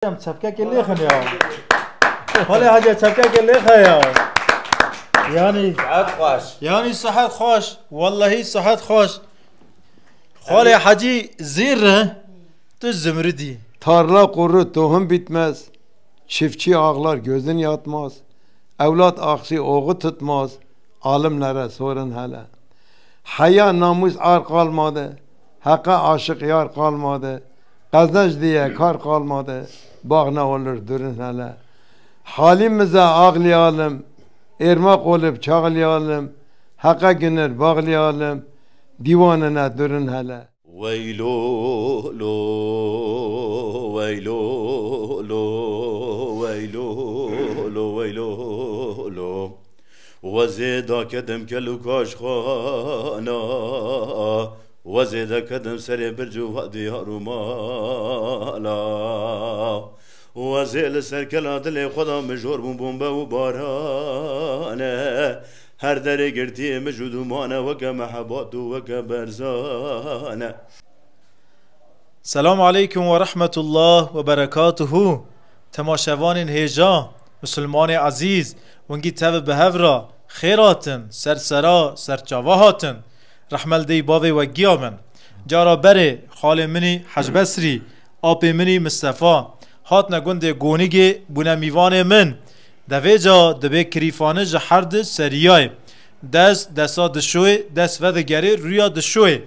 هم چپکه که لیخن یا حالی حاجه چپکه که لیخه یا یعنی صحت خوش والله صحت خوش خالی حاجی زیر تو zümrüdi Tarla kuru tohum bitmez, çiftçi ağlar gözün yatmaz, evlat aksi oğu tutmaz, alimlere sorun hele. Haya namus ar kalmadı, hakka aşık yar kalmadı, gazneş diye kar kalmadı, bağ ne olur durun hele. Halimize ağlayalım, irmak olup çağlayalım, hakka günür bağlayalım, divanına durun hele. ويلو لو ويلو لو ويلو لو ويلو لو وزيدا كدم كلو كاش خانا وزيدا كدم سري برجو ديار مالا وزيل سركلا دلي خدا مجور بومبا وبارانه هر در گرتی مجود مانه وک محبات وک برزانه. سلام علیکم و رحمت الله و برکاته. تماشاوان هیجا مسلمان عزیز ونگی تاب بهورا خیراتن سرسرا سرچاواهاتن رحمل دی باوی و گیامن جارا بره خال منی حجبسری آب منی مصطفى هات نگند گونیگی بونه میوان من دویجا دبی کریفانه جهرد سریای دستا دشوی دست و دگری رویا دشوی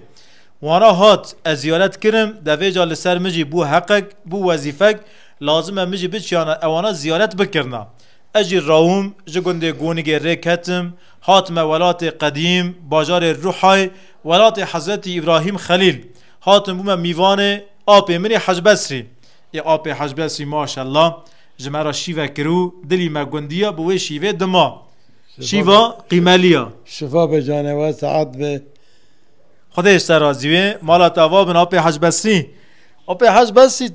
وانا هات ازیارت کرم دویجا لسر مجی بو حقق بو وظیفک لازم مجی بچیانا اوانا زیارت بکرنا اجی راوم جگنده گونگی ریکتم هاتم ولات قدیم باجار روحای ولات حضرت ابراهیم خلیل هاتم بوم میوان آب منی حجبسری ای آب حجبسری ماشالله جمعه شیوه کرو دلی مگندیا بوی شیوه دما شیوه قیمالیا شفا به جانوه سعاد به خودش سرازیوه مالا تاوا بن آب حجبسری آب حجبسری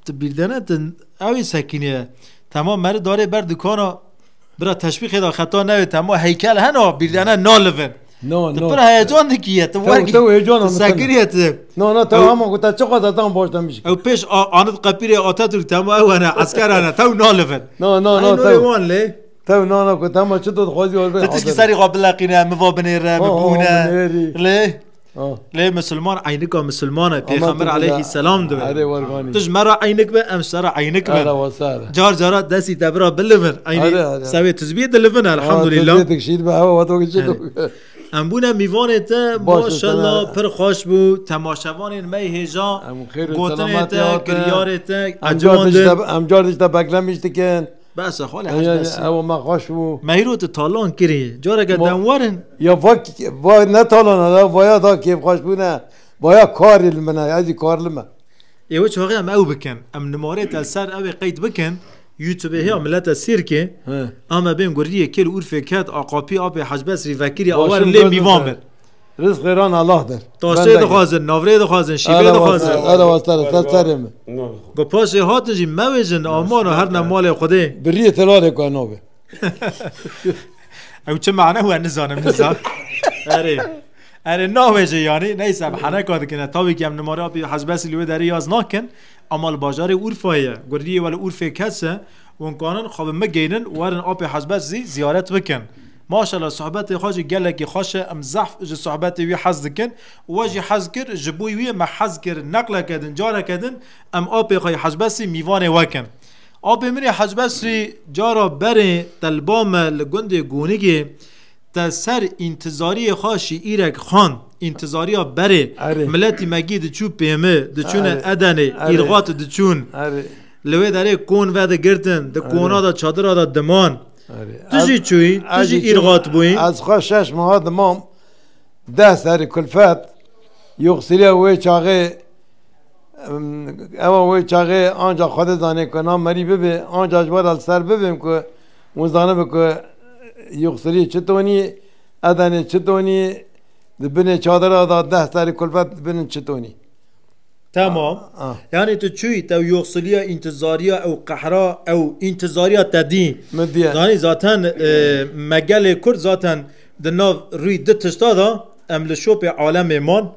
تبیردنه اوی سکینه تمام مرد داره بر دکانا برا تشبیه دا خطا نوی تمام هیکل هنو بیردنه نالفن نه تو پر هیجان دکیه تو هیجان سکریت نه تو همون گفت چقدر دادم باشدم میشه او پیش آنت قپیره آتاتورک تمام او انا عسکرانه تو نالفن نه تو نه گفت اما چطور خوازی تو تشکی سری قابل لقینه موابنه را ببونه لی مسلمان عینک و مسلمانه پیغمبر علیه السلام دو تج مرا عینک به امسر عینک به جار جارا دستی تبرا بلفن عینی سوی تزبیه دلفن الحمدلله تکشید به هوا و تو چطور امبونه میوانه تا ماشالله پر خوش بو تماشاوان می هیجا گوتنه تا گریاره تا امجاردش تا بکلم میشتی کن بس خاله حجبسی او ما خوش بو مهیرو تا تالان کری جاره که دنوارن یا وای نه تالان ها وایا دا کیف خوش بونه وایا کاری لمنه ازی کار لمه ایوه چواقی هم او بکن ام نماره تا سر او قید بکن یوتیوب ها ملت سیر که اما بیم گریه کل عرفه کت آقاپی آب حجبسری وکیری آور لی میوان بر رزق ایران الله در تاسته دخوازن ناوره دخوازن شیبه دخوازن ادا واسطه سرم گو پاس هاتنجی مویجن آمان و هر نمال خوده بریه تلاله که نوبه او چه معنی هو نزانم نزان اره ناویجه یعنی نیسم حنه کاده کنه تاوی که هم نماره آبی حجبسی لیوه داره یاز ناکن اما الباجار عرفایه گردیه ولی عرفه کسه ونکانن خواب مگینن وارن آب حجبسی زیارت بکن ماشاءالله صحبت خواج گلکی خوش ام زحف ج صحبت وی حز کن واجی حز کر جبوی وی ما حز کر نقل کردن جاره کردن ام آب خای حجبسی میوان وکن آب من حجبسی جارا بره طلبام لگند گونگی تا سر انتظاری خاشی ایرک خان انتظاری بره ملتی مگید چو پیمه دچون ادنه ایرغات دچون لوی داره کون وده گردن د کونا دا چادر دا دمان تجي چوي تجي إرغات بوين از خشش مهاد مام ده سر کلفت یغسلی وی چاقه اما وی چاقه آنجا خود دانه کنم مری ببه آنجا جوار سر ببیم که مزدانه بکه یغسلی چطونی ادنه چطونی دبنه چادر دا ده سر کلفت دبنه چطونی تمام يعني تشوي تو يوصليا انتظاريا او قحرا او انتظاريا تدي يعني ذاتن مجال كرد ذاتن دنا روي دتشتا ام لشوب عالم مان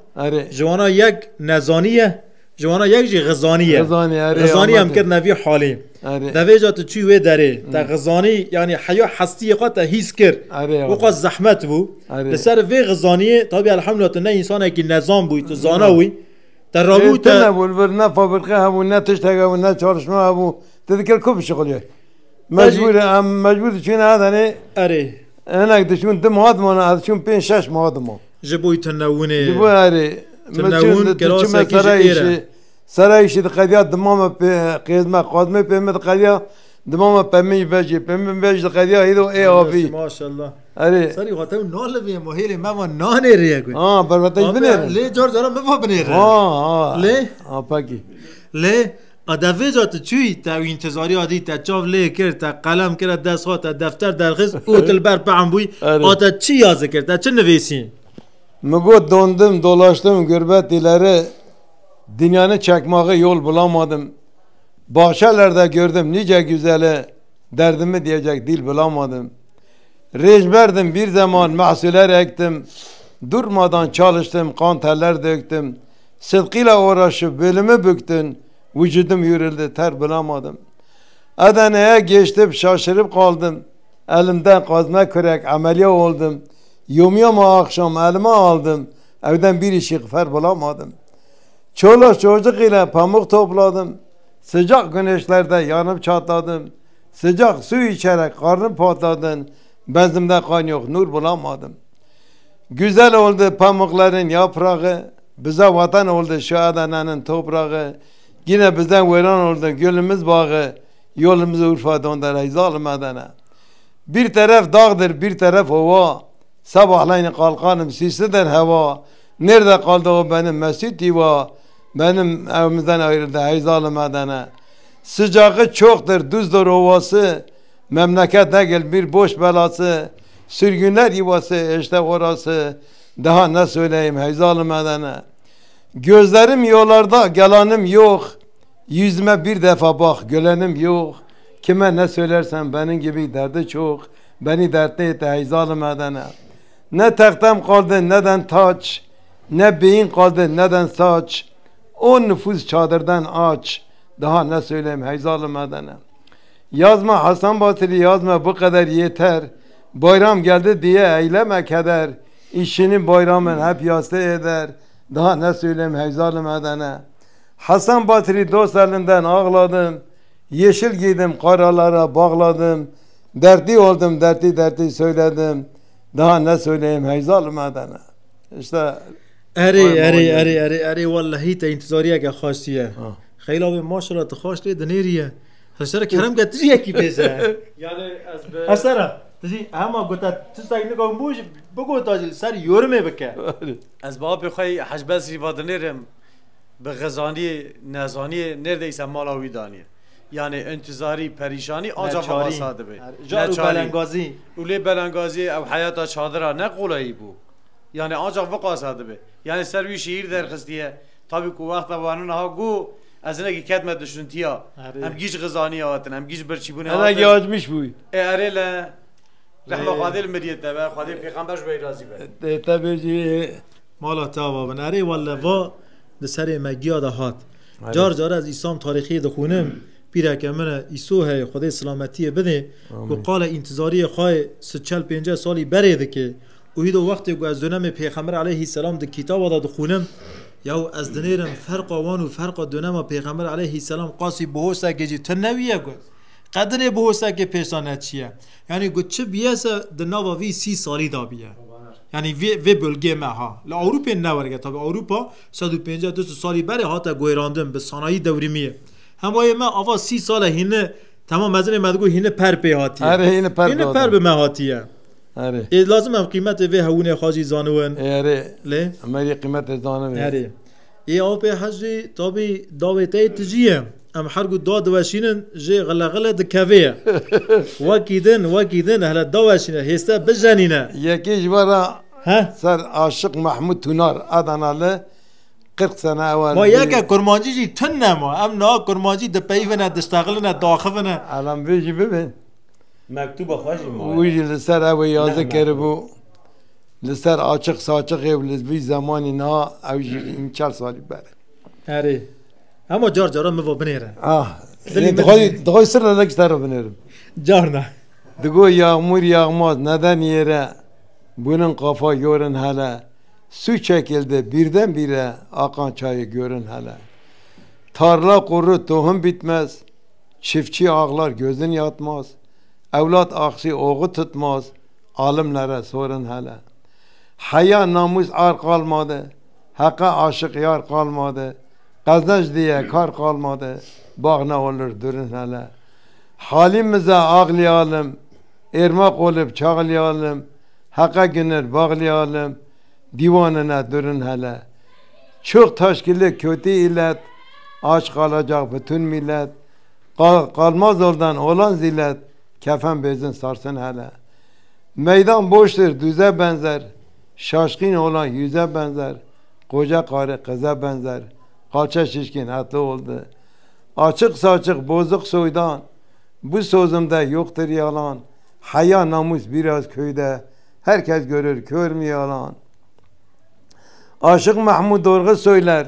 جوانا یک نزانیه جوانا یک جی غزانیه غزانی هم کرد نوی حالی دوی جا تو چی وی داره تا غزانی یعنی حیا حستی خود تا حیث کرد وقت زحمت بو لسر وی غزانیه طبعا الحمدلله نه انسان که نظام بوی تو زانا وی تا رابو تا نبول نه فابرقه همو نه تشتگه و نه چارشنو همو تذکر کب شغلیه مجبور چون هذا اره انا دشون دم هاد ما دشون 5 6 ماد ما جبوی تنونه جبوی اره تنون كراسة كيجي سرايش القضية دمامة قيزمة قادمة بمد قضية دمامة بمي بجي القضية هيدو ايه افي ما شاء الله اري سري غتو نول بي مهيلي ما ناني ريغو بربطش بنير ليه جورج انا ما بنير ليه باقي ليه ادوی جات چوی تا انتظاری عادی تا چاو لی کرد تا قلم کرد دست ها تا دفتر درخص اوتل بر پام بوی آتا چی یازه کرد تا چه نویسی مگو dondum dolaştım gurbet ileri dünyanın çakmağı yol bulamadım bahçelerde gördüm nice güzeli derdimi diyecek dil bulamadım rejberdim bir zaman mahsuller ektim durmadan çalıştım kan terler döktüm sıdkıyla uğraşıp belimi büktün vücudum yürüldü ter bulamadım Adana'ya geçtim şaşırıp kaldım elimden kazma kürek ameliyat oldum Yom akşam elime aldım. Evden bir işiğfer bulamadım. Çoluk çocuk ile pamuk topladım. Sıcak güneşlerde yanıp çatladım. Sıcak su içerek karnım patladı. Benzimde kan yok, nur bulamadım. Güzel oldu pamukların yaprağı. Bize vatan oldu şu Adana'nın toprağı. Yine bizden veran oldu gölümüz bağı. Yolumuzu Urfa'dan da Reyzalım Adana. Bir taraf dağdır, bir taraf ova. Sabahleyin kalkanım sislidir hava. Nerede kaldı o benim mescid diva? Benim evimizden ayrıldı Heyzalım Adana. Sıcağı çoktur, düzdür ovası. Memleket değil bir boş belası. Sürgünler yuvası işte orası. Daha ne söyleyeyim Heyzalım Adana. Gözlerim yollarda, gelanim yok. Yüzüme bir defa bak, gölenim yok. Kime ne söylersen benim gibi derdi çok. Beni dertli etti Heyzalım Adana. Ne taktam kaldı neden taç, ne beyin kaldı neden saç. O nüfus çadırdan aç. Daha ne söyleyeyim Heyzalım Adana. Yazma Hasan Basri yazma bu kadar yeter. Bayram geldi diye eyleme keder. İşini bayramın hep yası eder. Daha ne söyleyeyim Heyzalım Adana. Hasan Basri dost elinden ağladım. Yeşil giydim karalara bağladım. Dertli oldum dertli söyledim. Daha ne söyleyeyim Heyzalım Adana. İşte اری والله تا انتظاریه که خواستیه خیلی آبی ماشاءالله تو خواست لی دنیریه هستره کرم گتری یکی پیسه یعنی هستره تجی همه گوتا تستاک نگاه موش بگو تاجل سر یورمه بکه از باب بخوای حجبه سیوا دنیرم به غزانی نزانی نرده ایسا مالاوی دانیه یعنی انتظاری پریشانی آجا بابا ساده بی جارو بلنگازی اولی بلنگازی او حیاتا چادره نه قولایی بو یعنی آجا وقا ساده بی یعنی سروی شیر درخستیه تابی که وقت بانون ها گو از اینه که کدمت دشنتیا هم گیج غزانی آواتن هم گیج برچیبونه آواتن انا گیاجمش بوی اره ل رحمه خادل مدیت تبا خادل پیغمبرش بی رازی بی تبجی مالا تابا بن اره والله وا دسر مگیا ده هات جار از اسلام تاریخی دخونم پیره که من ایسوه خدای سلامتی بده و قال انتظاری خواه 40-50 سالی برده که اوهیدو وقتی که از دونم پیغمبر علیه السلام ده کتاب داد خونم یا از دنیرم فرق آوان و فرق دونم پیغمبر علیه السلام قاسی بهوسته که جی تنویه گود قدر بهوسته که پیشانت چیه یعنی گود چه بیاسه دناوا وی 30 سالی دا بیه یعنی وی بلگه مها لاوروپا نورگه تا به اروپا 150-200 سالی بره هاتا گویراندم به صنایع دوریمیه همای ما آوا 30 ساله هینه تمام مزن مدگو هینه پر به هاتیه هینه پر به مهاتیه اره لازم هم قیمت وی هونه خاجی زانوان اره له امری قیمت زانوان اره ای آب حجی تابی داویته تجیه ام حرگو داد وشینن جی غلغله دکویه وکیدن هلا داوشینه هسته بجنینه یکیش برا سر عاشق محمود تونار ادناله 40 سنه اول ما یک کرمانجی جی تن ما ام نا کرمانجی د پیونه دشتغلنه داخفنه الان بیجی ببین مکتوب خوشی ما ویجی لسر او یازه کرده بو لسر açık saçık ev لزبی زمانی نا اوجی این 4 سالی بره اره اما جار جارا مو بنیره دخوی سر لکش تر بنیرم جار نه دگو یağmur yağmaz neden yere bunun kafa görün hele su çekildi birdenbire akan çayı görün hele tarla kuru tohum bitmez çiftçi ağlar gözün yatmaz evlat aksi oğu tutmaz alimlere sorun hele haya namus ar kalmadı hakka aşık yar kalmadı kazanç diye kar kalmadı bağ ne olur durun hele halimize ağlayalım Ermak olup çağlayalım, hakka günür bağlayalım, divanına durun hele. Çok taşkili kötü illet, aç kalacak bütün millet. Kalmaz oradan olan zillet, kefen bezin sarsın hele. Meydan boştur düze benzer, şaşkın olan yüze benzer. Koca karı kıza benzer, kalça şişkin etli oldu. Açık saçık bozuk soydan, bu sözümde yoktur yalan. Haya namus biraz köyde, herkes görür kör mü yalan. Aşık Mahmud doğru söyler,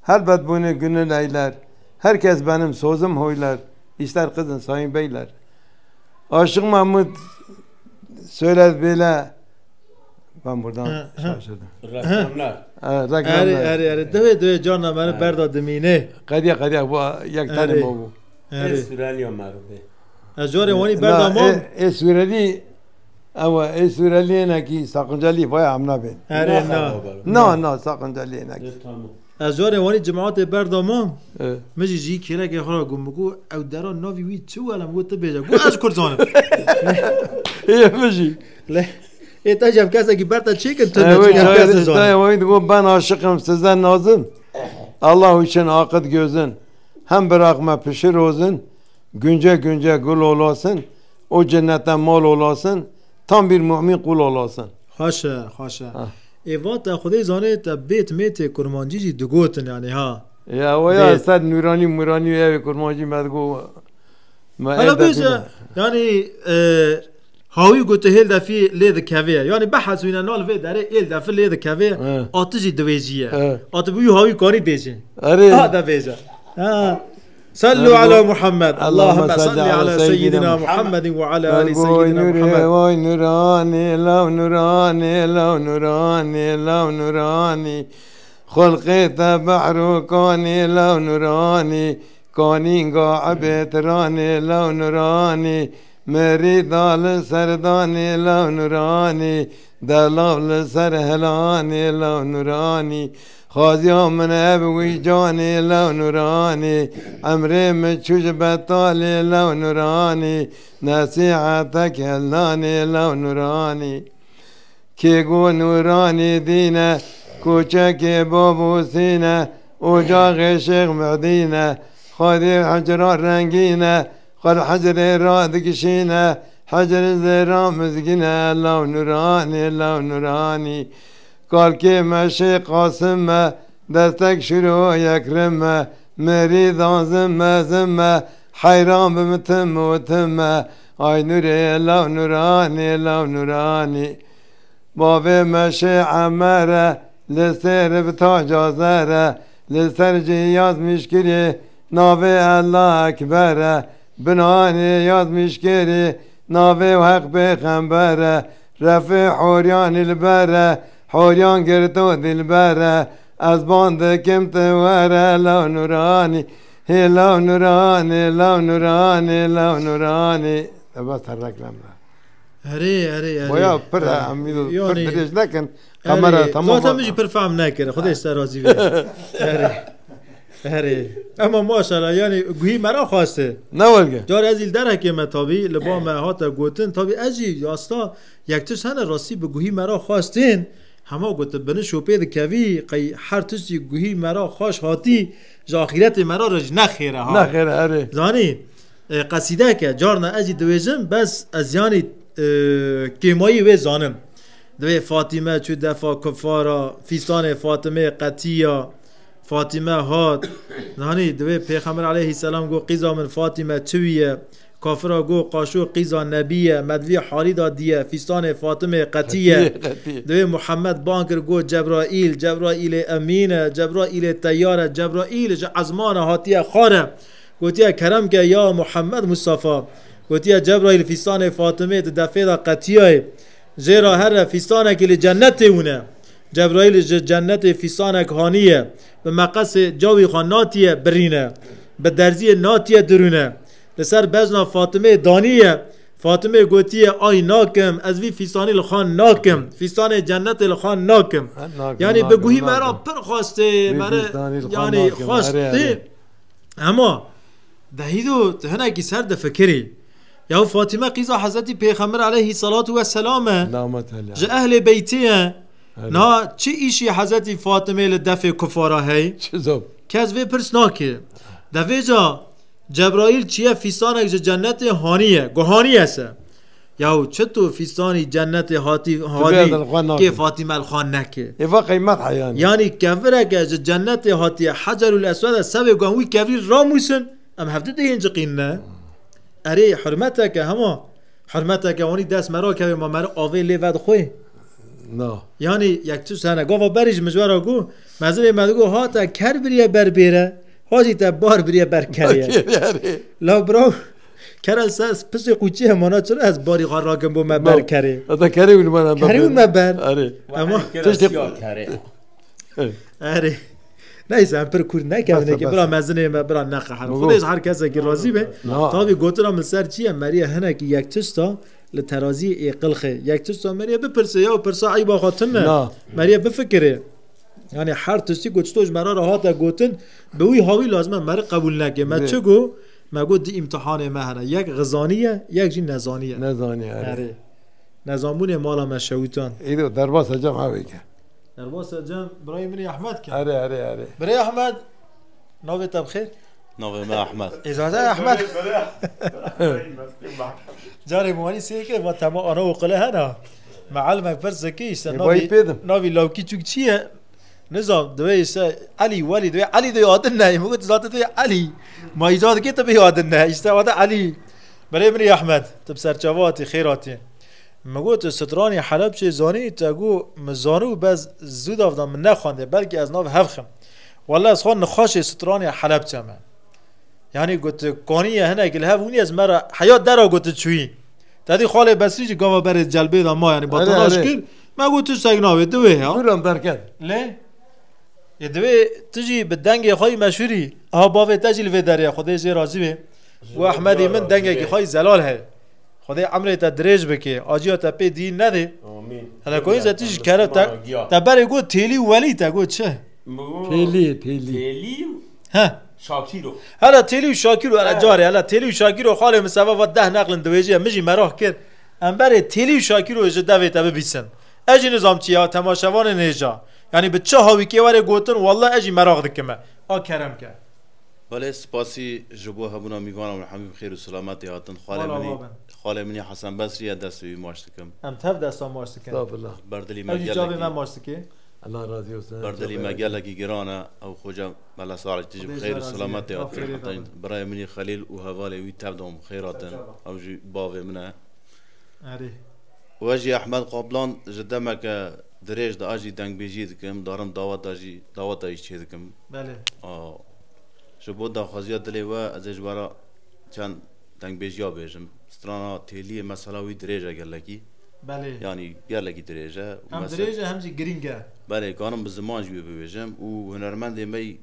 elbet bunu gönül eyler. Herkes benim sözüm hoylar, ister kızın sayın beyler. Aşık Mahmud söyler böyle, ben buradan şaşırdım. Reklamlar. اری دوی جانا منو بردا دمینه قدیا bu یک tane bu. Sürelya merve. اجاره وانی بردا ما Suriyeli ama Suriyeli ne ki sakıncalı vay amna ben. اره نه نه sakıncalı ne ki. Tamam. اجاره وانی جماعت بردا ما اه. مجی جی کیره که خورا گم بگو او درا ناوی وی چو علم گو تبیجا گو از کرزانم İyi müşi. له ایتا جم کسا کی بردا چی کن تو Evet, نجم کسا işte زانم oydu ben aşıkım sizden nazım. Allah için akıt gözün. Hem bırakma pişir olsun. Günce günce gül olasın. O cennetten mal olasın. Tam bir mümin kul olasın. خاشه خاشه ایوات خودی زانه تا بیت میت کرمانجی جی دگوتن یعنی ها Ya o ya Evet. sen nurani evi kurmacı medgu. حالا بیشه یعنی هاوی گوته هیل دفی لید کویه یعنی بحث وینا نال وی داره هیل دفی لید کویه اه. آتشی دویجیه اه. آت بوی هاوی کاری دیجه Arı. هذا بيجا صلوا على محمد اللهم صل على سيدنا محمد وعلى ال سيدنا محمد Vay nurani lav nurani lav nurani lav nurani خلقت بحر كاني لو نوراني كاني قاعبت راني لو نوراني مريض لسرداني لو نوراني دلال سرهلاني لو نوراني خازي من ابوي جاني لو نوراني عمري متشوج بطالي لو نوراني نصيحتك هلاني لو نوراني كيقو نوراني دينه کوچک بابو سینه اجاق شیخ مدینه خادی حجر رنگینه خال حجر را دکشینه حجر زیرا مزگینه لو نورانی لو نورانی کال که مشی قاسمه دستک شروع یکرمه مريض زمه حيران بمتم وتمه آي نوري لو نوراني لو نوراني بابي مشي عمره لسر بتاج زره لسر جياز مشكري ناوي الله أكبره بناني ياز مشكري ناوي وحق بخنبره رفع حوريان البره حوريان قرتو دلبره از باند كم توره لو نوراني هي لو نوراني لو نوراني لو نوراني بس الرقم هري باید پر امیدو پر درش نکن کامرا تمام ذاتا میجی پر فهم نکره خودش سرازی بید هري اما ماشاءالله یعنی گویی مرا خواسته نه ولگه جار از ایل در حکیمه تابی لبا مهات گوتن تابی ازی یاستا یک تش هنه راستی به گویی مرا خواستین همه گوته بنه شوپید کوی قی هر تشتی گویی مرا خواش هاتی جاخیرت مرا رج نخیره ها نخیره هره زانی قصیده که جارنا ازی دویجم بس از یعنی کیمایی و زانم دوی فاطمه چو دفا کفارا فیستان فاطمه قطیه فاطمه هات نهانی دوی پیغمبر علیه السلام گو قیزا من فاطمه چویه کافرا گو قاشو قیزا نبیه مدوی حاری دادیه فیستان فاطمه قطیه دوی محمد بانکر گو جبرائیل امینه جبرائیل تیاره جبرائیل عزمان هاتیه خاره گوتیه کرم که یا محمد مصطفی گوتیه جبرائیل فیستان فاطمه دفعه دا قطیه زیرا هر فیستانه که لجنت اونه جبرائیل جنت فیستانه هانیه به مقص جاوی خان ناتیه برینه به درزی ناتیه درونه لسر بزنا فاطمه دانیه فاطمه گوتیه آی ناکم از وی فیستانی لخان ناکم فیستان جنت لخان ناکم یعنی بگویی مرا پر خواسته یعنی خواسته اما دهیدو تهنه کی سر دفکری یا فاطمه قیزا حضرت پیغمبر علیه الصلاة والسلام جا اهل بیتیه نا چه ایشی حضرت فاطمه لدفع کفاره هی که از وی پرس ناکه دفع جا جبرائیل چیه فیستانک جنت هانیه گوهانی هست یا چطور فیستانی جنت هانی که فاطمه الخان نکه ایوا قیمت حیانی یعنی کفره که جنت هاتی حجر الاسود سبب گوهوی کفری راموسن ام هفته ده اینجا قینه اره حرمته که همه حرمته که اونی دست مرا که ما مرا آوه لیود خوی نه یعنی یک تو سنه گفت بریش مجوره گو مزر مدگو ها تا کر بریه بر بیره حاجی تا بار بریه بر کریه لا برو کرا ساس پس قوچی همانا چرا از باری غار راکم بو مبر کری اتا کری اون من کری اون مبر اره اما کره اره نیست هم پر کور نکنه که برا مزنه برا نقه حرم خودش هر کسی که راضی به تابی گوتنا من سر چیه مریه هنه که یک تستا لترازی ایقلخه یک تستا مریه بپرسه یا پرسا ای با خاطنه مریه بفکره یعنی هر تستی گوشتوش مرا را هاتا گوتن به وی هاوی لازمه مرا قبول نکه من چه گو مگو دی امتحان مهنه یک غزانیه یک جی نزانیه نزانیه نظامون مالا مشهوتان ایدو درباس جمع بگه درباس جمع برای منی احمد که اره برای احمد ناوی تب خیر ناوی من احمد اجازه احمد جاری موانی سی که و تمام آنها وقله هنه معلمك فرزكيش ناوي لو كي تشيه نظام دويس علي ولي دوي علي دوي عادنا يمكن تزات دوي علي ما يجاد كي تبي عادنا يستوى علي بري مني احمد تبصر جواتي خيراتي مگوت سترانی حلب چه زانی تگو مزانو بس زود افدام من نخوانده بلکه از ناو هفخم والله از خوان نخاش سترانی حلب چمه یعنی گوت کانی هنه که هفونی از مرا حیات درا گوت چوی تدی خاله بسری چه گاوا بر جلبه دا ما یعنی با تلاش کل مگوت سگناوه دوه ها بورم درکن لی یه دوه تجی به دنگ خواهی مشهوری ها باوه تجیل و داره خدای زی راضی به و احمدی من دنگ که خواهی زلال ہے خدای عمره تا دریج بکه آجیا تا پی دین نده حالا کوئی زتیش کرد تا بره گو تیلی ولی تا گو چه تیلی ها شاکیرو حالا تیلی و شاکیرو حالا جاره حالا تیلی و شاکیرو خاله مسوا و 10 نقل دویجی مجی مراه کرد ام بره تیلی و شاکیرو اج دوی تا ببیسن اجی نظام چیا تماشاوان نجا یعنی به چه هاوی که وره گوتن والله اجی مراه دکمه آ کرم کرد بله سپاسی جبو هبونا میگوانم الحمد خیر و سلامتی هاتن خاله منی حسن بصری دستوی ماشتکم ام تف دستا ماشتکم بردلی مگل الله راضی اوسه بردلی مگل کی گرانه او خوجا بلا سال تجب خیر و سلامتی هاتن برای منی خلیل و حواله وی تبدم خیراتن او جی باوی منه اری واجی احمد قابلان جدمک دریج دا اجی دنگ بیجی دکم دارم دعوت اجی چه دکم بله شبو دا خوازیات دلی و از اجبارا چند دنگ بیجیا بیجم سترانا تیلی مسئله وی دریجه گرلکی بله یعنی گرلکی دریجه هم دریجه هم جی گرینگه بله کانم به زمان جوی بیجم و هنرمند می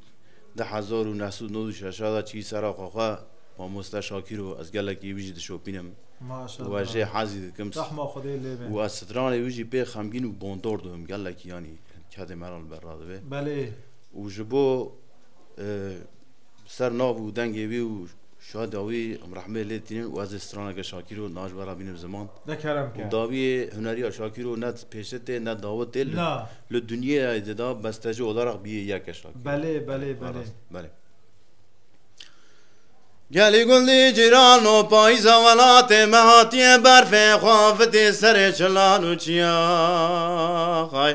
1996 چی سرا خواه با مستا شاکیرو از گرلکی ویجی دشو بینم ماشاءالله واجه حازی دکم رحمه خدای لیبه و از ستران ویجی پی خمگین و بوندور دوم گرلکی یعنی کده مرال براده بله و جبو سر ناو و دنگی وی و شاید داوی رحمه لیتینن و از استرانه شاکیرو ناج برا بینم زمان دکرم که داوی هنری شاکیرو ند پیشته ند دعوت دل ل دنیا ایدا بستجو اولارق بی یک شاکیر بله گلی گلی جیران و پاییز ولات مهاتی برف خوافت سر چلانو چیا خای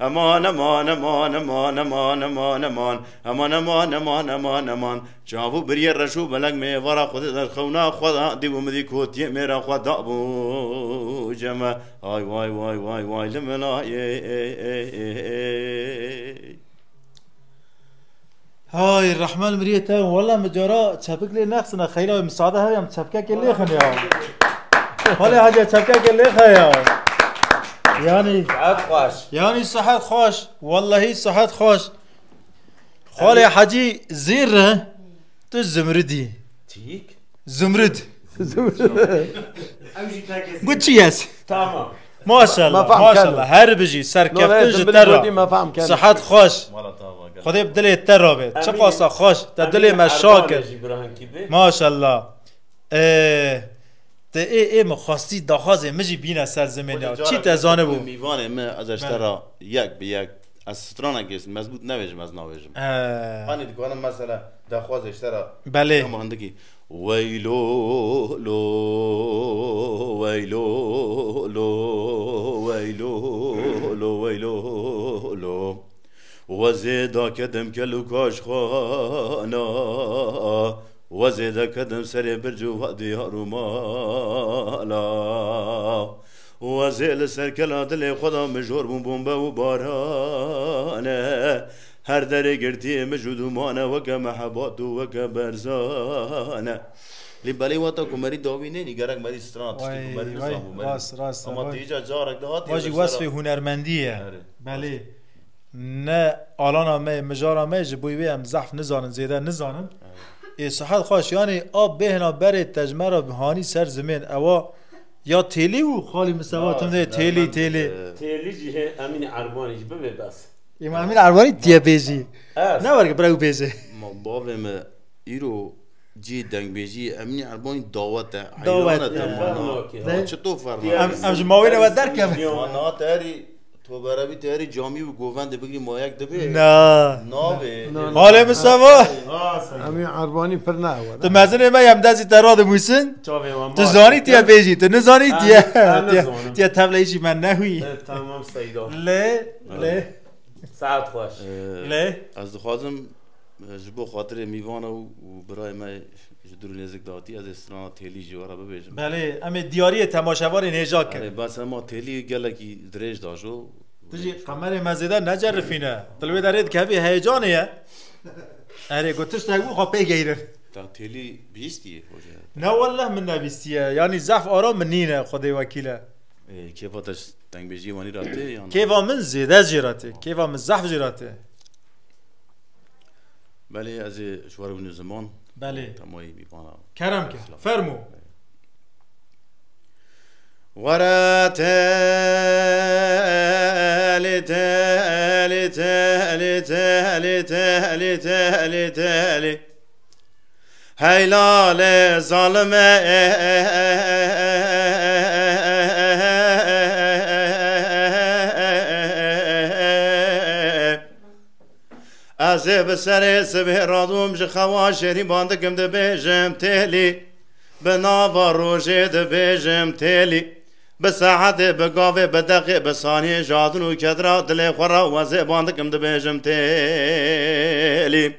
امان امان امان امان امان امان امان امان امان امان امان امان جابو بری رشو بلگ می ورا خود در خونا خدا دی مدی کوتی میرا خدا بو جما آی وای وای وای وای لملا هاي الرحمن مريتا والله مجرا تشبك لي نخسنا خيلا مساعدة هاي ام تشبكك اللي خن يا والله حاجة تشبكك اللي خيا يعني صحت خوش يعني صحت خوش والله صحت خوش خالي حاجي زير تزمردي تيك زمرد امشي تاكس قلت ياس تمام ما شاء الله ما فهم ما شاء كلمة. الله هربجي سركفتج ما ترى فهم كلمة. صحت خوش مالا تاوا خدي بدلي ترى چه قاسا خوش تدلي مشاكل ما شاء الله ته ای مخواستی داخوازه مجی بینه سرزمین یا چی تزانه بو؟ میوانه من ازش ترا یک به یک از سترانه گیست مضبوط نویجم از نویجم هانی دیگه مثلا داخوازش ترا بله اما هندگی ویلو لو ویلو لو ویلو لو ویلو لو وزیدا کدم کلو کاش خانا وزيدا كدم سري برجو ديارو مالا وزيل سركلا دلي خدا مجور بومبا وبارانه هر دري قرتي مجود مانا وكا محبات وكا برزانه لبالي واتا كمري داوينه نيگرك مري ستران تشكي كمري نظام راست اما تيجا جارك دهاتي واجي وصف هنرمندیه بله نه آلانا می مجارا می جبوی هم زحف نزانن زیده نزانن صحت خوش یعنی آب بهنا بره تجمره بهانی سر زمین اوا یا تیلی و خالی مسواتم ده تیلی جیه امین عربانی جی ببه بس امین عربانی تیه بیجی نه ورگه برای بیجی ما بابم ایرو جی دنگ بیجی امین عربانی دعوت چطور فرمان امش ماوینه و درکم نه تاری تو برای تاری جامی و گوونده بگی مایک دبی نه به حاله مسوا همین عربانی پر نه تو مزنه ما هم دستی تراد موسن تو زانی تیه بیجی تو نزانی تیه تبلیشی من نهوی تمام سیدا لی ساعت خوش لی از دخوازم جبو خاطر میوانه و برای ما جدور نزک داتی از استران تیلی جوارا ببیجم بله امی دیاری تماشاوار نجا کرد بس اما تیلی گلکی درش داشو تجي قمر مزيدا نجرفينا طلبي داريد كافي هيجانيه اري قلتش تاقو خو بيغير تا تیلی بیستی خوشه نا والله من نبيستيه يعني زعف آرام منينه خدي وكيله کیف آتش تنگ بیجی وانی راته یا كيفا من زيده جيراته كيفا من زعف جيراته بله از شوار بن زمان بله تمایی میپانا كرم كه فرمو ورا تالي تالي تالي تالي تالي تالي تالي هيلال ظالم از بسر سبه رادوم جخوا شری باندکم دبیجم تالی بناوا روژه دبیجم تالی بساعت بقاوه بدقه بثانیه جادن و کدرا دل خورا وزه باندکم دبیجم تالی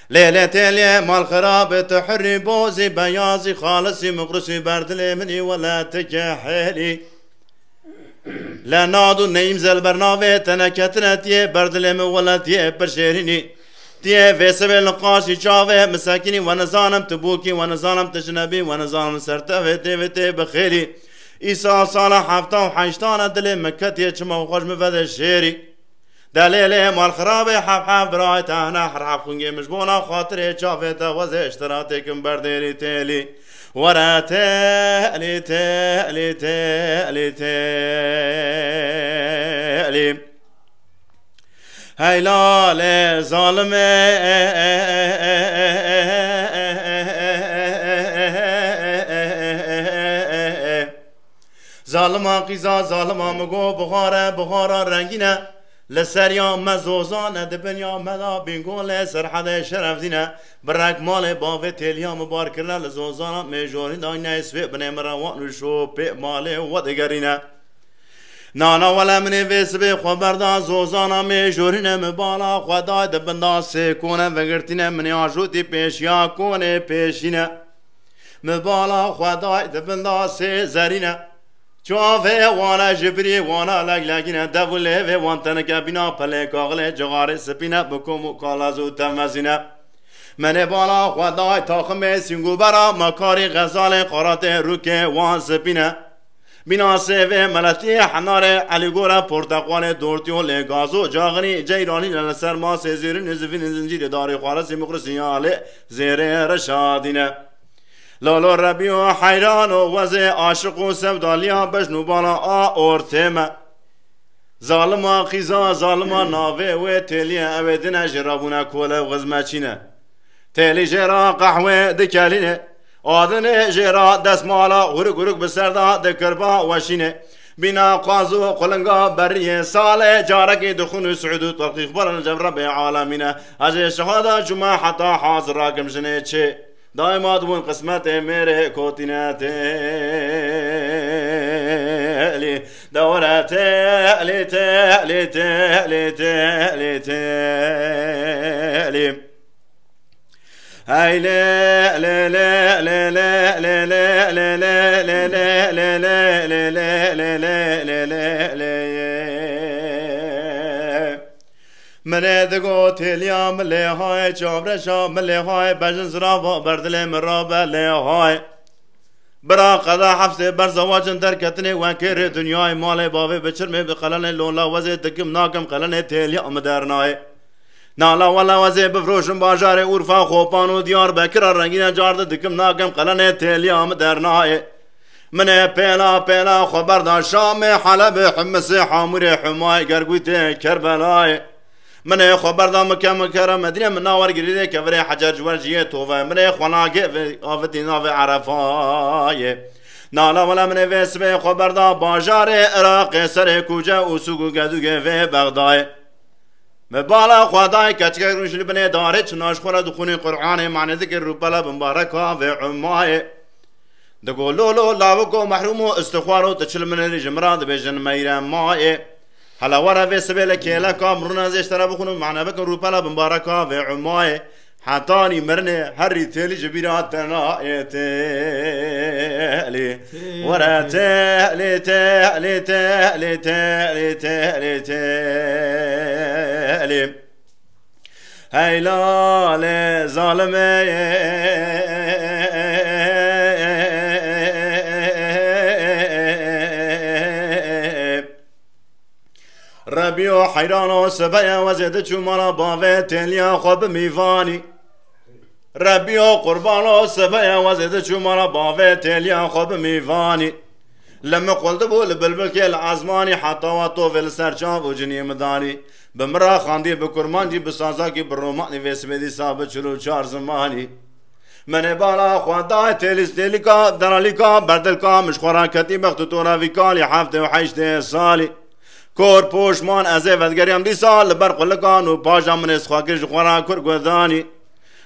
لیله تالی مال خراب تحری بوزی بیازی خالصی مقرسی بردلی منی ولا تکحلی لنادو نیم زل برناوه تنکتنتیه بردلم ولتیه پرشیرینی تیه ویسوه لقاشی چاوه مساکینی ونزانم تبوکی ونزانم تجنبی ونزانم سرتوه تیوه بخیری ایسا سال هفته و حیشتانه دل مکتیه چما خوش مفده شیری دلیل مال خرابه حب برای تانا حرحب خونگی مجبونا خاطره چاوه توزه اشتراتی کم بردیری تیلی ورا تالي تالي تالي تالي هيلال ظالم ظالما قیزا ظالما مگو بخارا رنگینه لسریا مزوزانه دبنیا مدا بینگول سرحد شرف دینه برک مال باوه تلیا مبار کرده لزوزانا میجوری دای نیسوی بنه مروان و شو پی مال و دگرینه نانا ولا من ویس به خبردار زوزانا می جورینه مبالا خدای دبندا سکونه وگرتینه من آجوتی پیشیا کنه پیشینه مبالا خدای دبندا سی زرینه چوافه وانا جبری وانا لگلگینه دوله و وانتنه که بینا پله کاغله جغاره سپینه بکم کالازو تمزینه من بالا خدای تاخم سینگو برا مکاری غزال قرات روکه وان سپینه بینا سیوه ملتی حنار علی گورا پرتقوال دورتیو لگازو جاغنی جیرانی لسر ما سیزیرین نزفین زنجیر داری خوارسی مقرسیال زیر رشادینه لالو ربی و حیران و وزه عاشق و سبدالیا بجنو بالا آورتیمه ظالما خیزا ظالما ناوه و تیلی اویدنه جرابونه کوله و غزمچینه تیلی جرا قحوه دکالینه آدن جرا دستمالا غرق غرق بسردا دکربا وشینه بنا قازو قلنگا بریه ساله جارکی دخون سعودو ترقیق برن جبرب عالمینه از شهاده جمعه حتی حاضر راکم جنه چه دائما دون قسمت میره کوتینه تلی دوره تلی تلی تلی تلی تلی هاي لا لا لا لا لا لا لا لا لا لا لا لا لا لا لا لا لا من دقو تليام لي هاي جابرشا من لي هاي بجن زرافة بردلي من رابع لي هاي برا قضا حفظ برزواجن دركتني وانكر دنياي مالي بابي بچرمي بقلن لولا وزي دكم ناكم قلن تليام درناي نالا والا وزه بفروشم باجار اورفا خوپان و دیار بکر رنگین جارد دکم ناکم قلن تلیام درنای من پیلا پیلا خبردار شام حلب حمس حامور حمای گرگویت کربلای من خبردار مکم کرم مدینه من ناور گریده کفر حجر جورجیه توفه من خناگه آفتی ناو عرفای نالا والا من ویسبه خبردار باجار عراق سر کوجه و سوگو گدوگه و بغدای مبالا خدای کچک روشلی بنه داره چناش خورا دخونی قرآن معنی ذکر رو بلا بمبارکا و عمای دگو لولو لاوکو محرومو استخوارو تچل من رجمراد بیجن میرم مای حالا ورا و سبیل کیلا کامرون ازش ترا بخونو معنی بکن رو بلا بمبارکا و عمای حتانی مرنه هری تیلی جبیرات تنائه تیلی ورا تیلی تیلی تیلی تیلی تیلی تیلی هی لاله ظالمه ربیو حیران و سبیا وزید چومانا باوه تلیا خوب میوانی ربیو قربان و سبیا وزید چومانا باوه تلیا خوب میوانی لما قلت بو لبلبل که العزمانی حتی و تو فی السرچاب و جنی مدانی بمرا خاندی بکرمان جی بسازا کی برومانی ویسمیدی ثابت چلو چار زمانی من بالا خواندای تلیس تلیکا درالیکا بردلکا مشخورا کتی بخت تورا ویکالی هفته و حیشته سالی کور پوشمان از ودگریم دی سال برقلکان و پاجام من اسخواکر جخورا کرگودانی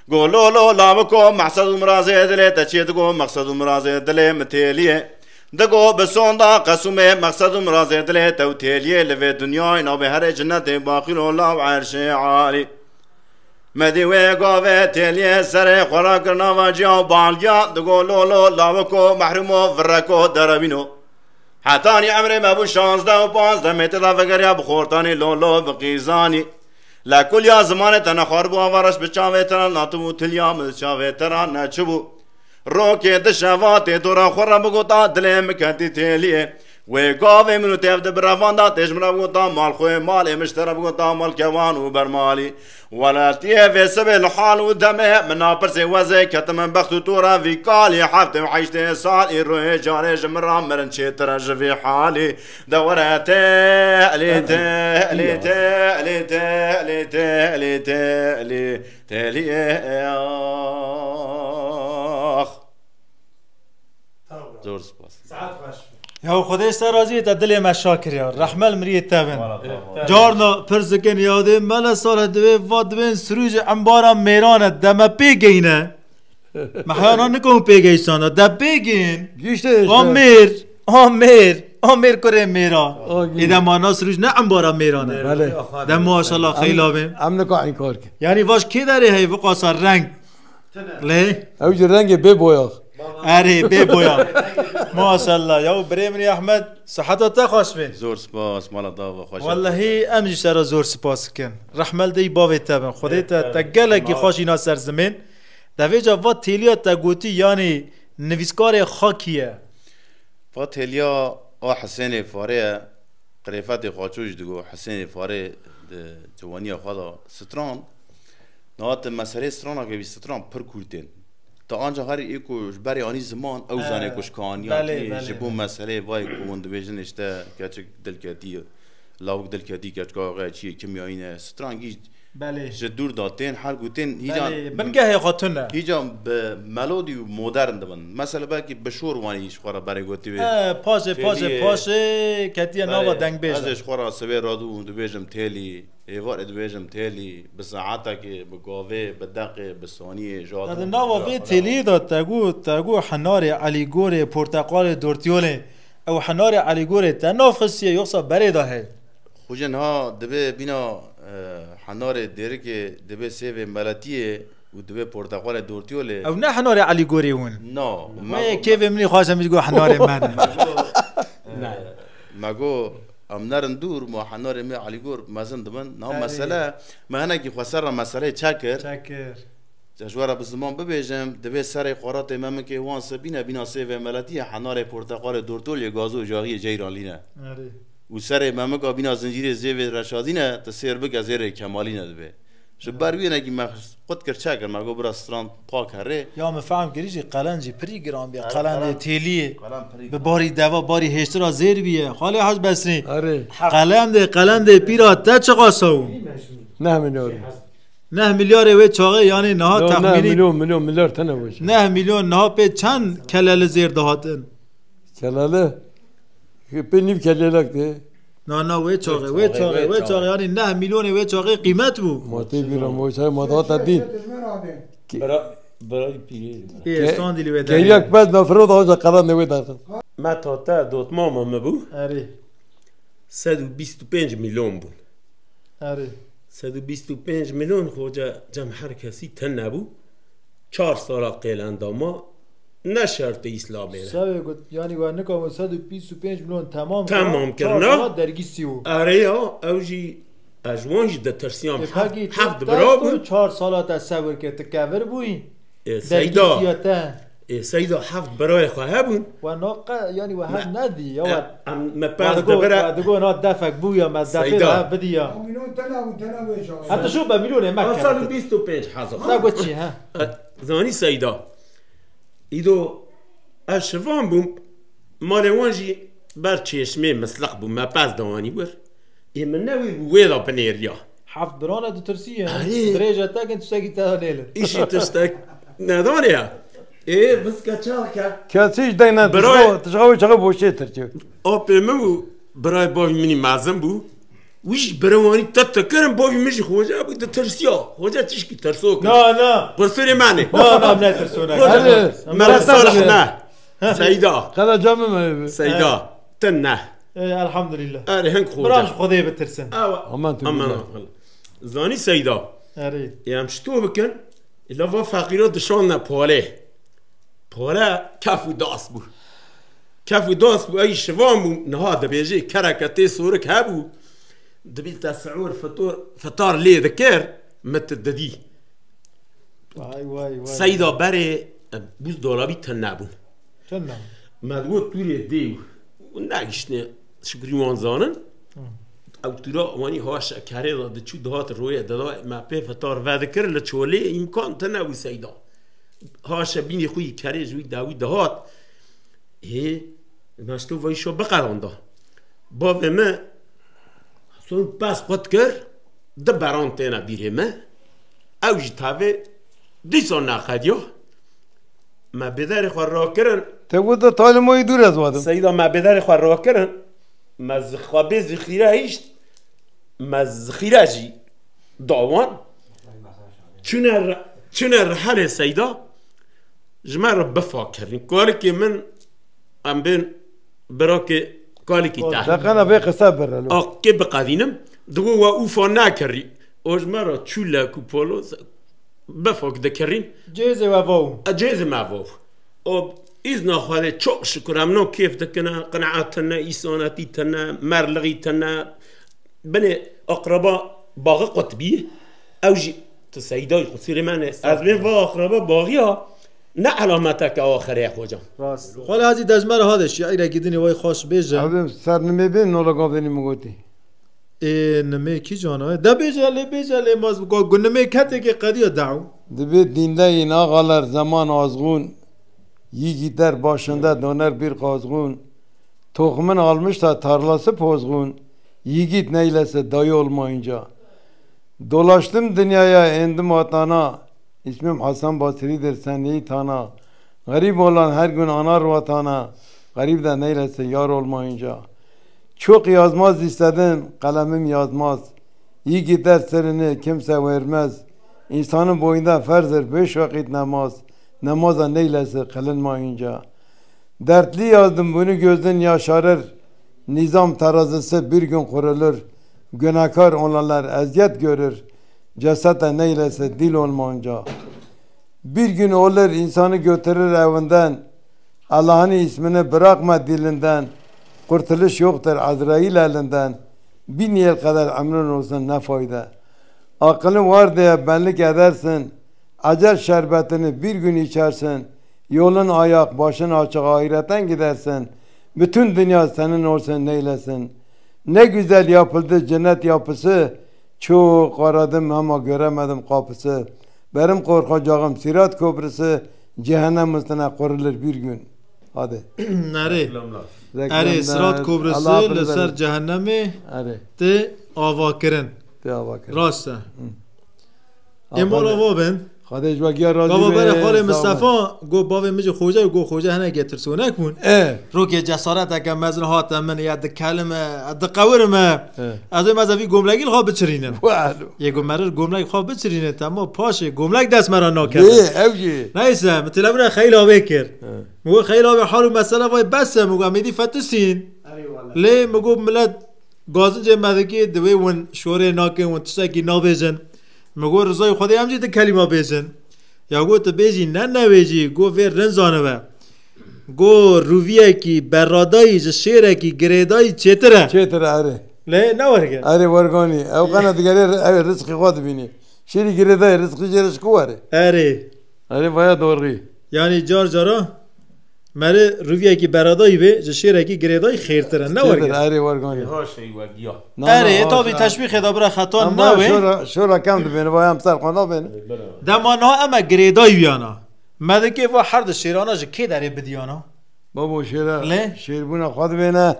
گولولو لاوکو مقصد مرازه دلی تچیدگو مقصد مرازه دلی متیلیه دگو بسوندا قسومه مقصد مرازه دلی توتیلیه لوی دنیای نو به هر جنت باقی الله و عرش عالی مدیوه گاوه تیلیه سر خورا کرنا و جاو بالگیا دگو لولو لاوکو محرومو فرکو دربینو حتانی عمر مبو 16 و 15 متر وگریا بخورتانی لولو بقیزانی لکل یا زمان تنخار بو آوارش بچاوه تران ناتو تلیا مچاوه تران نچبو روکه دشوات دورا خورا بگوتا دلیم کتی تیلیه و گاوه منو تفد براوان دا تجمرا بگوتا مال خوی مال مشترا بگوتا مال کوان و برمالی ولاتیه و سبیل حال و دمه منا پرس وزه کتم بخت تورا وی کالی حفت و حیشت سال روی جاره جمرا مرن چه ترج في حالي دورة تالي تالي تالي تالي تالي تالي تالي اخ زور سپاس یا خودش سرازی تا دل مشاکر یار رحمل مری تابن جارنا پرزکن یاده مال سال دوی وادبن سروج انبارا میران دم پیگینه محیانا نکن پیگیشان دا پیگین گیشته آمیر آمیر کره میران آگی. ایده ما ناس روش نه انبارا میرانه بله ده ماشالله خیلی آبیم ام نکا این کار که یعنی واش کی داره هی وقاسا رنگ لی اوج رنگ ببویاخ اره بی بویا ماشالله یا بریمنی احمد صحتت خوش بی زور سپاس مالا داوا خوش والله امجی سر زور سپاس کن رحمل دی باوی تبن خودت تگلگی خوش اینا سر زمین دویجا و تیلیا تگوتی یعنی نویسکار خاکیه فاتليا حسين فاري قريفات خاچوج دغو حسين فاري جواني خدا ستران نات مسئله ستران که بی ستران پر کورتن تا آنجا هر ایکو برای آنی زمان او زنه کش کانیان جبو مسئله وای کوند ویژن اشته کچک دلکتی لاوک دلکتی کچک آقا چیه کمیایینه سترانگی بله جدور داتن هر گوتن هیجان بنگه خاطرنا هیجان به ملودی و مدرن دبن مثلا باقی بشور وانیش خورا برای گوتی پاشه کتیه نوا دنگ بیش ازش خورا سوی رادو دو بیجم تیلی ایوار دو بیجم تیلی بساعتا که بگاوه بدقه بسانی جاد هذا نوا في تیلی داد تگو حنار علی گور پرتقال دورتیوله او حنار علی گور تنافسیه یوسا بری داه خوجن ها دبه بینا حنار دیره که دبه سیو ملاتیه و دبه پرتقال دورتیوله او نه حنار علی گوری ون نه ما کیف منی خواشم میگو حنار من مگو امنارن دور ما حنار می علی گور مازن دبن نه مسئله ما هنا کی خسر مسئله چکر جوارا بزمان ببیجم دبه سر قرات امام که وان سبینه بینا سیو ملاتیه حنار پرتقال دورتول گازو جاغی جیران لینه و سر امام که بینا زنجیره زیو رشادینه تسیر بگ از زیر کمالی ندبه شباروی نگی ما خود کر چکر ما گو براستران پاک هره یا مفهم گریجی قلنجی پری گرام بیا قلن تیلیه به باری دوا باری هشترا زیر بیه خاله حاج بسری قلم ده پیرا تا چقا سو 9 میلیارد 9 میلیارد و چاقه یعنی نه تخمینی 9 میلیارد تنه باشه 9 میلیون نه به چند کلل زیر دهاتن کلاله به نیم کلاله ده نه و چاقه یعنی 9 میلیون و چاقه قیمت بود ماتی بیرام واسه مادات دین برای پیری استان دیلی و که یک بعد نفرات آجا قرار نوید داخل ما تا دوت ماما مبو اره 125 میلیون بود اره 125 میلیون خوجا جمع هر کسی تن نبو 4 سال قیل انداما نه شرط اسلامی سوی گفت یعنی گوه نکام 125 میلیون تمام کرنا درگی سیو اره یا اوجی اجوانج ده ترسیام هفت برا بود 4 سالات تصور که تکور بوی سیدا هفت برای خواه بون و ناقا یعنی و هم ندی یا مپاس دبرا دگو نا دفک بویا مزدفه را بدیا میلیون تنه حتی شو با میلیون مکه سال 25 حضر نگو چی ها زانی سیدا ایدو اشوان بوم مال وانجی بر چشمه مسلق بوم مپاس دوانی بر من نوی ویدا پنیریا حفظ برانه دو ترسیه درجه تا کنت ساقی تا نیله ایشی تشتک ندانیا ای بس کچال که کسیش دینه تشغاوی چقه بوشه ترچه آپی مو برای باوی منی معظم بو ویش بروانی تتکرم باوی میشی خوجه بود ترسیا خوجه چیشکی ترسو کن نه قرصوری منی نه ترسونه مرا صالح نه سیدا قدر جامعه سیدا تن نه الحمدلله اره هنگ خوجه براش خدای بترسن امان تو زانی سیدا اره یم شتو بکن الا و فقیرات دشان نه پاره کف و داست بو کف و داست بو ای شوام بو نها دبیجی کرکتی سورک هبو دبی تسعور فطار لی ذکر مت ددی وای سیدا بره بوز دولابی تن نبون تنه مدگو توری دیو و نگشنه شکریوان زانن او تورا وانی هاش کاری داد چو دهات روی دادا ما په فطار و ذکر لچولی امکان تنه سیدا هاش بینی خوی کاری جوی داوی دهات هی ماشتو وایشو بقرانده با ما سون پاس قط کر د برانتینا بیرمه او جتاوی دیسون نخدیو ما بدر خور را کرن تقول ده طال مای دور از وادم سیدا ما بدر خور را کرن ما زخوابه زخیره هیشت ما زخیره جی داوان چون رحل سیدا جمع را بفاکرین کاری که من ام بین برا که قال كي تحت دقنا في قصة برا كي بقادينم دو وأوفا ناكري أوج مرة تشولا كوبولوس بفوق دكرين جيزه وفو أجهز معفوف أو إذن خاله çok şükür amno keyif دكنا قناعتنا إيساناتنا مرلغيتنا بني أقرباء باغ قطبي أوجي تسيداي قصير من أزمين وأقرباء باغيا نه علامتك آخر يا خوجا راست خاله هذه دجمر هذا شعيره گیدنی وای خوش بیجه عبدم سر نمیبین نولا گاودنی مگوتی نمی کی جانه ده بیجه ماز گنمه کته که قدیا دعو دبی dinde این ağalar zaman azgun yiğitler başında döner bir kazgun tohumun almış da tarlası pozgun yiğit neylese dayı olmayınca dolaştım dünyaya endim vatana ismim Hasan Basri'dir sen iyi tana garip olan her gün anar vatana garip de neylese yar olmayınca çok yazmaz istedim kalemim yazmaz yiğit derslerini kimse vermez İnsanın boyunda ferzdir 5 vakit namaz. Namaza neylese kılınmayınca. Dertli yazdım bunu gözden yaşarır. Nizam terazisi bir gün kurulur. Günahkar olanlar eziyet görür. Cesete neylese dil olmayınca. Bir gün olur insanı götürür evinden. Allah'ın ismini bırakma dilinden. Kurtuluş yoktur Azrail elinden. 1000 yıl kadar ömrün olsun ne fayda. Aklın var diye benlik edersin. Acel şerbetini bir gün içersin. Yolun ayak, başın açık ahiretten gidersin. Bütün dünya senin olsun neylesin. Ne güzel yapıldı cennet yapısı. Çok aradım ama göremedim kapısı. Benim korkacağım Sirat Köprüsü cehennem üstüne kurulur bir gün. Hadi. Nere? Ere Sirat Köprüsü leser cehennemi te avakirin. راست امال آوا بن خودش وگی راضی بابا بره خاله مصطفی گو بابا میگه خوجه گو خوجه هنه گترسونه کن رو که جسارت اگه مزن هات من یاد کلمه اد قورمه از این مزوی گملگی خواب بچرینه یه گمرر گملگ خواب بچرینه تمام پاشه گملگ دست مرا ناکرد نیسه متلبونه خیلی آوه کرد مگو خیلی آوه حالو مسئله وای بسه مگو امیدی فتسین لی مگو ملت گازنج مدکی دوی ون شوره ناکن ون تشکی نابیزن مگو رضای خودی همجی ده کلمه بیزن یا گو تو بیجی نه نویجی گو ویر رنزانه و گو رویه کی برادایی شیره کی گریدایی چیتره اره لی نورگه اره ورگانی او قناه دیگری رزقی خود بینی شیری گریدایی رزقی جرش کو اره باید دورگی یعنی جار جارا مره رویه کی برادایی به شیره کی گریدایی خیرتره نورگه اره ورگانی هاشی وگیا اره تا بی تشبیه خدابره خطا نوه شورا کم دبینه باید همسر خانده بینه دمانه ها اما گریدایی بیانا مدکه و حرد شیرانه جه که داره بدیانا بابا شیر بونه خود بینه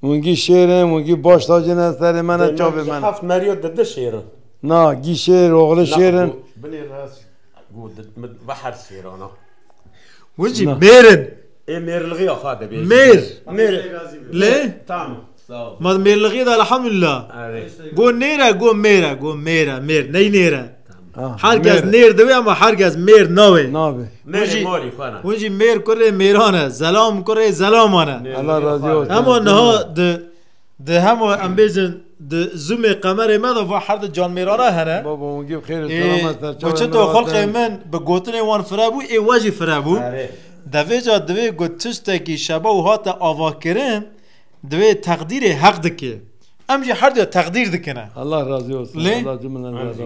مونگی شیره مونگی باش تاجه نستره منه چاپ منه هفت مریاد دده شیره نه گی شیر اغل شیرن بلی راس گود بحر شیرانه ونجي ميرن ايه مير الغي خاده بيه مير ليه تمام ما مير الغي ده الحمد لله قول نيرا قول ميرا مير ني نيرا هرگز نير دوي اما هرگز مير ناوي مير موري خانا ونجي مير كره ميرانه زلام كره زلامانه الله راضي اما نها ده همو امبيزن ده زوم قمر ماذا وحد جان ميرانه هنا بابا ونجيب خير السلامات وچتو خلق من بگوتن وان فرابو ای واجی فرابو دوی جا دوی گوتشته کی شبا و هات آوا کرن دوی تقدیر حق دکه امجی هر دو تقدیر دکنه الله راضی olsun الله جمله راضی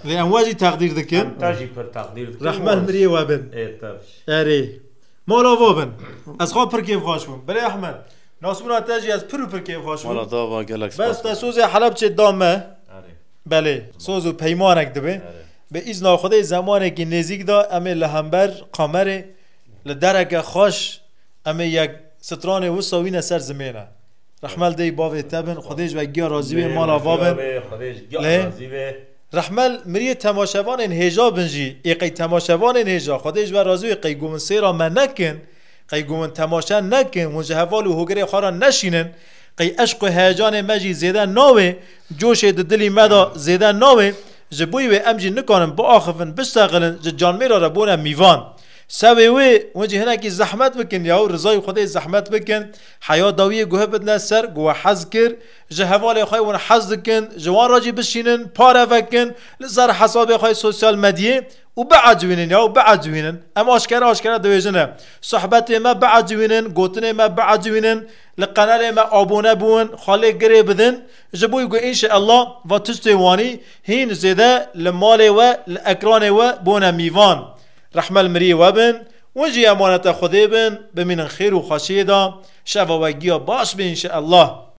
لی امواجی تقدیر دکن تاجی پر تقدیر رحمه المریه وابن اری مولا وابن از خواب پر کیف خوش بون بله احمد ناسمون تاجی از پر کیف خوش بون بس تسوز حلب چه دامه بله سوز و پیمانک دبه به ایزنا خدای زمانی که نزدیک دا امی لهمبر قمر لدرک خوش امی یک ستران وساوین سر زمینه رحمل دی باوی تبن خدایش و گیا راضی به مالا وابن رحمل مری تماشاوان این هجا بنجی ایقی تماشاوان این هجا خدایش و راضی قی گومن سیرا من نکن قی گومن تماشا نکن ونجه حوال و هگری خارا نشینن قی عشق و هیجان مجی زیده ناوه جوش دلی مدا زیده ناوه جبوی و امجی نکنن با آخفن بستقلن جان میرا را بونه میوان سوی وی ونجی هنکی زحمت بکن یا رضای خدای زحمت بکن حیا داوی گوه بدن سر گوه حز کر جه حوالی خواهی ون حز کن جوان راجی بشینن پاره وکن لزار حسابی خواهی سوسیال مدیه و بعجوینن یا بعجوینن اما آشکره دویجنه صحبت ما بعجوینن گوتن ما بعجوینن لقنال ما آبونه بون خاله گره بدن جبوی گو انشاء الله و تستوانی هین زیده لمال و الاکران و بون میوان رحمه المری و بن ونجی امانت خدای بن بمین خیر و خاشیدا شفا و گیا باش به انشاء الله